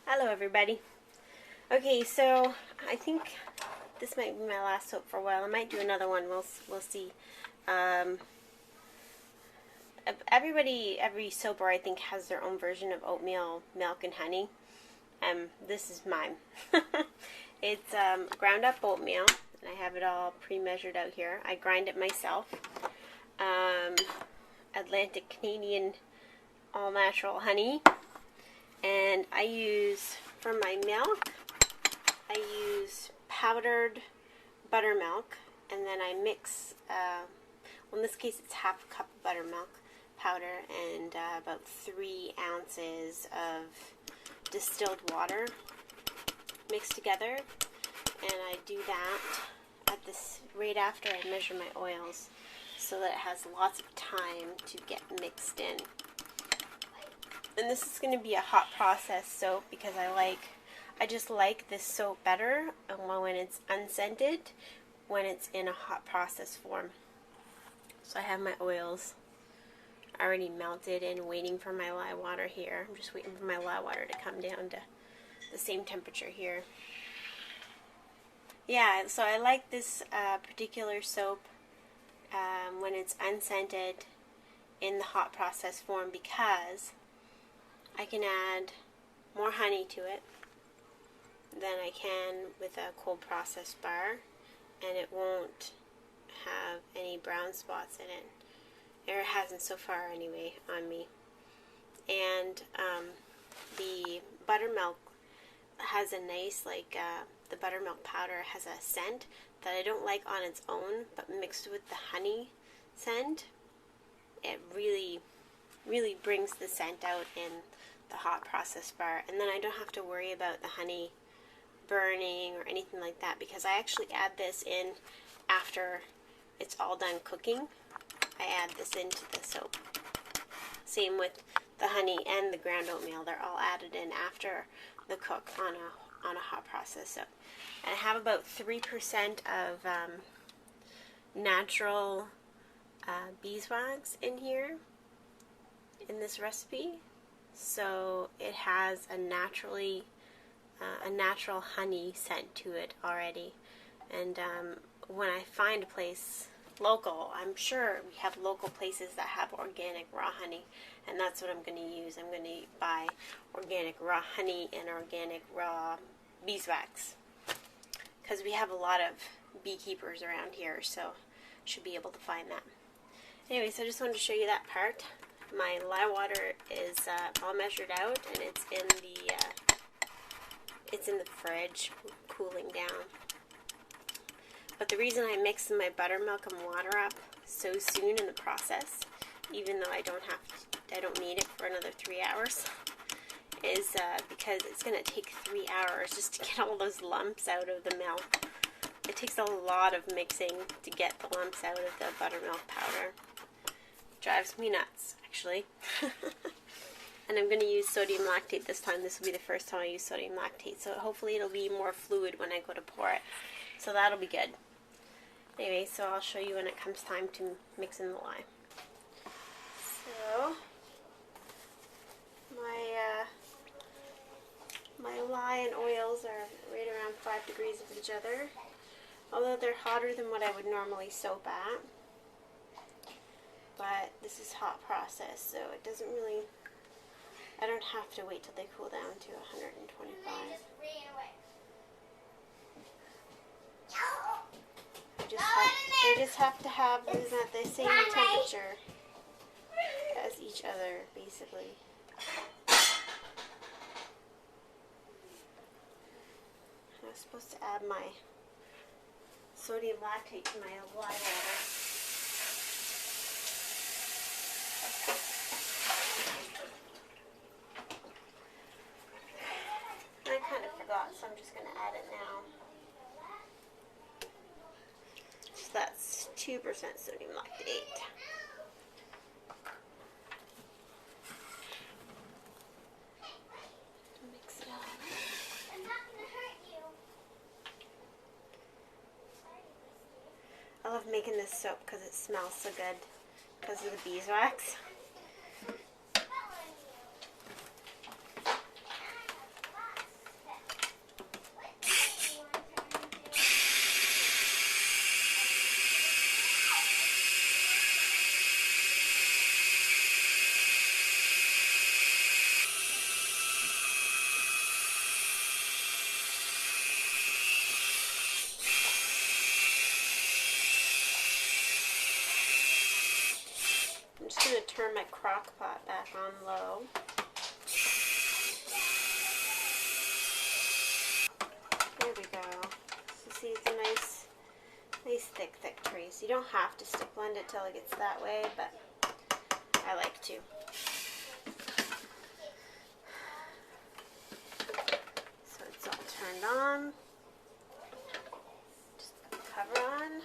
Hello everybody. Okay, so I think this might be my last soap for a while. I might do another one. We'll see. Every soap bar I think has their own version of oatmeal, milk, and honey. This is mine. It's ground up oatmeal, and I have it all pre-measured out here. I grind it myself. Atlantic Canadian all natural honey. And I use, for my milk, I use powdered buttermilk, and then I mix, well in this case it's half a cup of buttermilk powder and about 3 ounces of distilled water mixed together. And I do that at this right after I measure my oils so that it has lots of time to get mixed in. And this is going to be a hot process soap because I just like this soap better when it's unscented, when it's in a hot process form. So I have my oils already melted and waiting for my lye water here. I'm just waiting for my lye water to come down to the same temperature here. Yeah, so I like this particular soap when it's unscented in the hot process form because I can add more honey to it than I can with a cold process bar, and it won't have any brown spots in it. Or it hasn't so far anyway on me. And the buttermilk has a nice, the buttermilk powder has a scent that I don't like on its own, but mixed with the honey scent, it really brings the scent out in the hot process bar. And then I don't have to worry about the honey burning or anything like that because I actually add this in after it's all done cooking. I add this into the soap. Same with the honey and the ground oatmeal. They're all added in after the cook on a hot process soap. And I have about 3% of natural beeswax in here in this recipe. So it has a natural honey scent to it already. And when I find a place local, I'm sure we have local places that have organic raw honey, and that's what I'm going to use. I'm going to buy organic raw honey and organic raw beeswax because we have a lot of beekeepers around here, so should be able to find that. Anyway, so I just wanted to show you that part. My lye water is all measured out, and it's in the fridge, cooling down. But the reason I mix my buttermilk and water up so soon in the process, even though I don't need it for another 3 hours, is because it's going to take 3 hours just to get all those lumps out of the milk. It takes a lot of mixing to get the lumps out of the buttermilk powder. Drives me nuts, actually. And I'm going to use sodium lactate this time. This will be the first time I use sodium lactate, so hopefully it'll be more fluid when I go to pour it. So that'll be good. Anyway, so I'll show you when it comes time to mix in the lye. So my lye and oils are right around 5 degrees of each other, although they're hotter than what I would normally soap at. But this is hot process, so it doesn't really, I don't have to wait till they cool down to 125. They just have to have them at the same temperature as each other, basically. I was supposed to add my sodium lactate to my lye water. I kind of forgot, so I'm just going to add it now. So that's 2% sodium lactate. Mix it up. I'm not going to hurt you. I love making this soap because it smells so good because of the beeswax. turn my crock pot back on low. There we go. So see, it's a nice thick trace. You don't have to stick blend it till it gets that way, but I like to. So it's all turned on. Just put the cover on.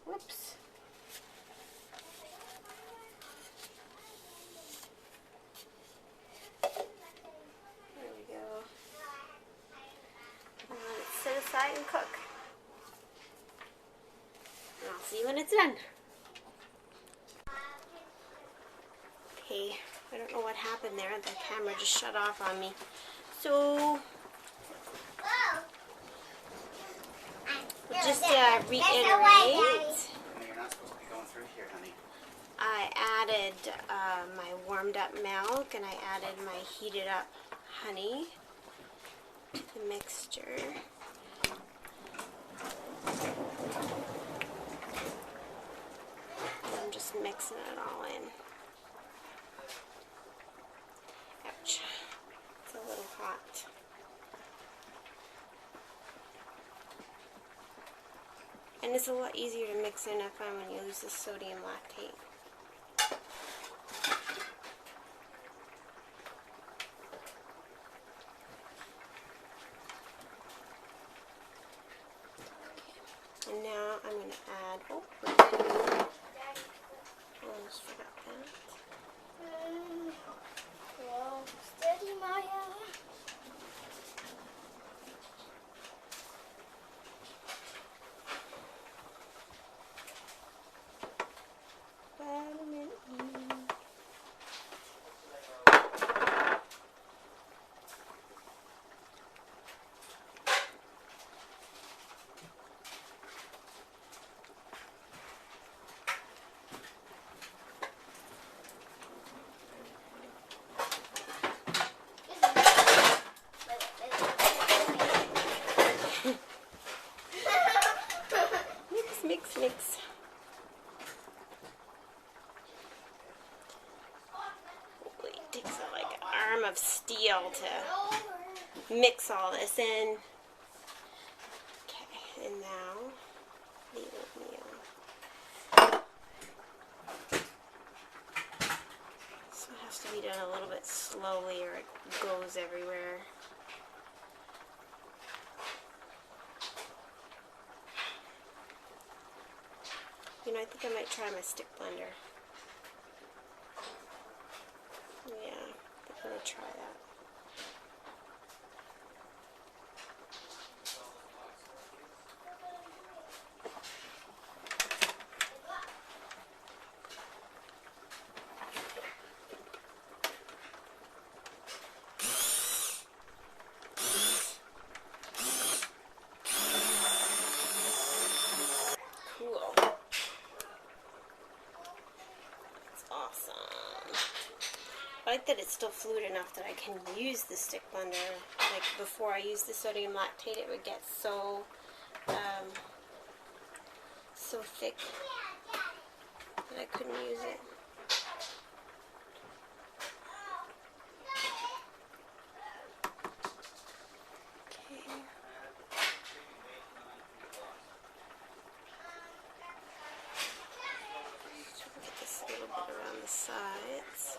Whoops. There we go. And let it set aside and cook. And I'll see you when it's done. Okay, I don't know what happened there. The camera just shut off on me. So, just reiterate. You're not supposed to be going through here, honey. I added my warmed up milk and I added my heated up honey to the mixture. And I'm just mixing it all in. Ouch. It's a little hot. And it's a lot easier to mix in, I find, when you use the sodium lactate. And now I'm going to add, almost forgot that. Whoa, steady, Maya. Mix. Holy, it takes like an arm of steel to mix all this in. Okay, and now the oatmeal. So it has to be done a little bit slowly or it goes everywhere. You know, I think I might try my stick blender. Yeah, I think I'm going to try that. I like that it's still fluid enough that I can use the stick blender. Like before I used the sodium lactate, it would get so thick that I couldn't use it. Okay. So we'll get this a little bit around the sides.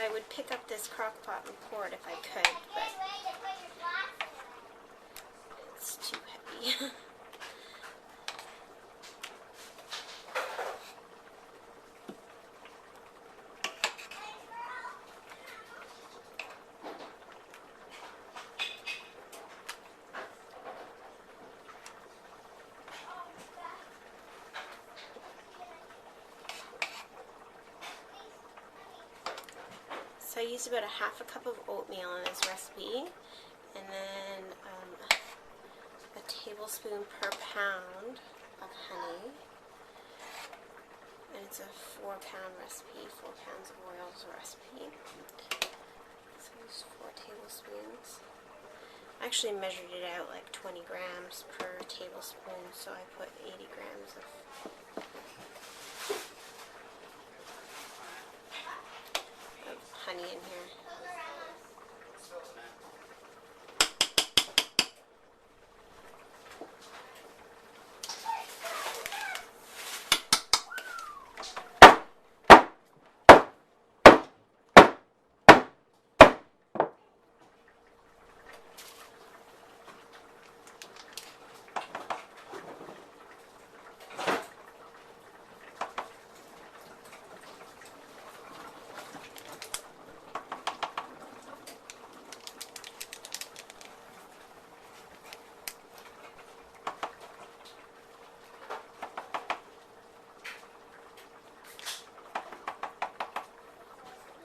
I would pick up this crock pot and pour it if I could, but it's too heavy. So I used about a half a cup of oatmeal in this recipe, and then a tablespoon per pound of honey. And it's a 4-pound recipe, 4 pounds of oils recipe. So use 4 tablespoons. I actually measured it out like 20 grams per tablespoon, so I put 80 grams of honey in here.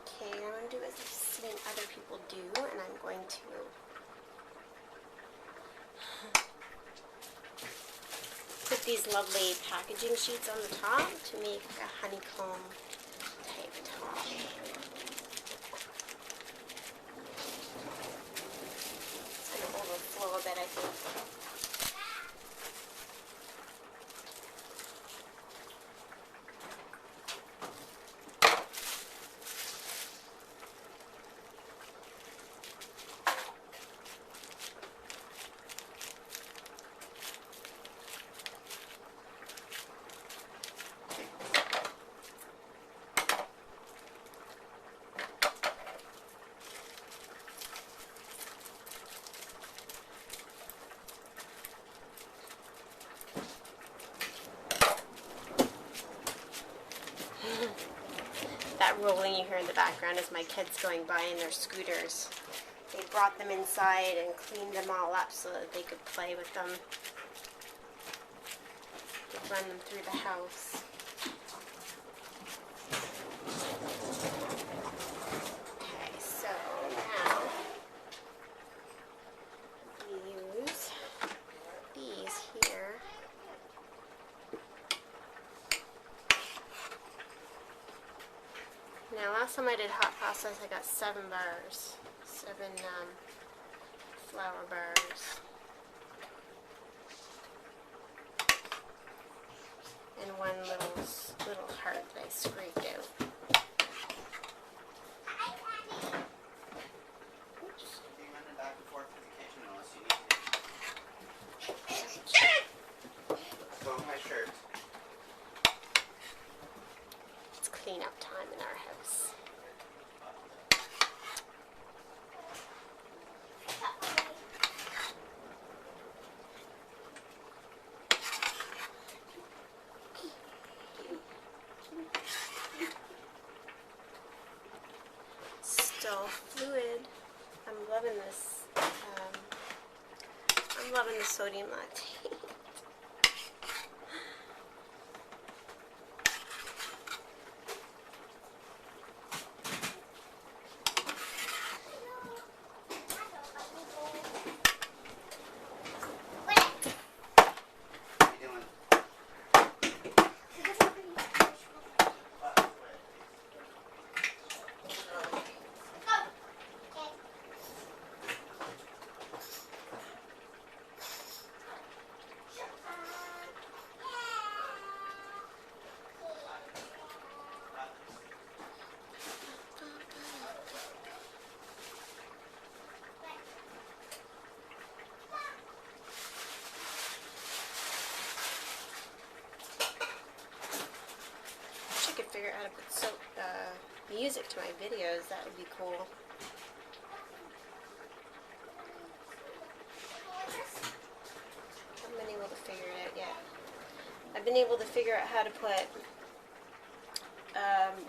Okay, I'm going to do as I've seen other people do, and I'm going to put these lovely packaging sheets on the top to make a honeycomb type top. It's going to overflow a bit, I think. That rolling you hear in the background is my kids going by in their scooters. They brought them inside and cleaned them all up so that they could play with them. They run them through the house. Okay, so now we use these here. Now, last time I did hot process, I got 7 bars, 7 flour bars, and 1 little heart that I scraped out. Oops. You're running back and forth to the kitchen unless you need to. Throw my shirt. It's cleanup time in our house. Still fluid. I'm loving this. I'm loving the sodium latte. music to my videos, that would be cool. I haven't been able to figure it out yet. I've been able to figure out how to put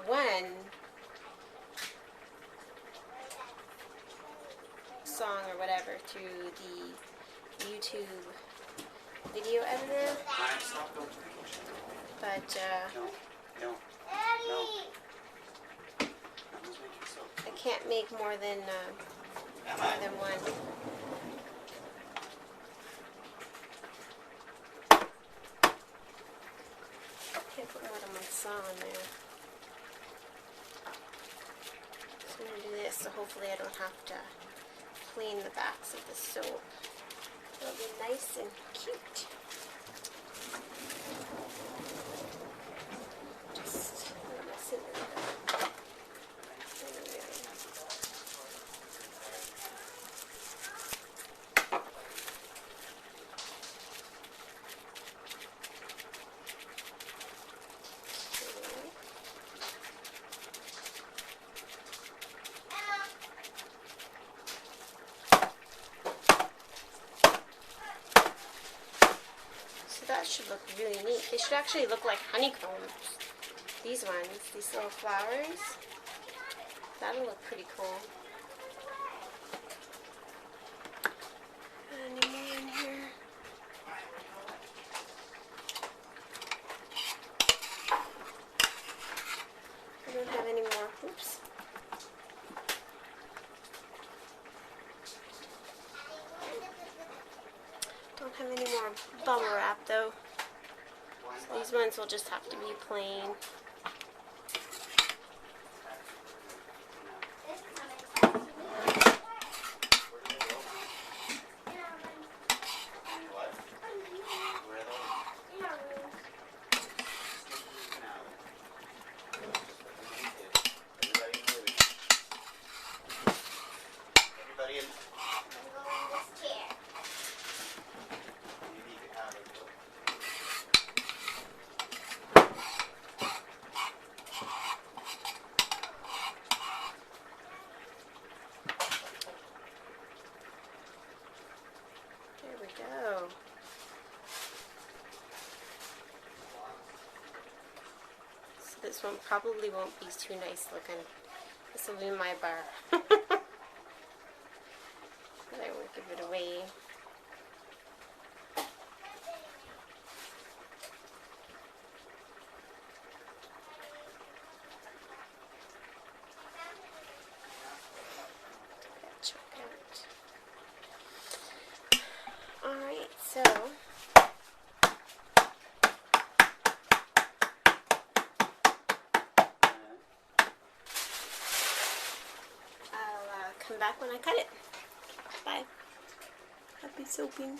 one song or whatever to the YouTube video editor, but No. I can't make more than one. Can't put more than one song in there. So I'm going to do this, so hopefully I don't have to clean the backs of the soap. It'll be nice and cute. Just mess it in there. That should look really neat. They should actually look like honeycombs. These ones, these little flowers. That'll look pretty cool. Any more in here? I don't have any more. Oops. Don't have any more bubble wrap though. So these ones will just have to be plain. There we go. So this one probably won't be too nice looking. This will be my bar. But I won't give it away. Check out. Alright, so I'll come back when I cut it. Bye. Happy soaping.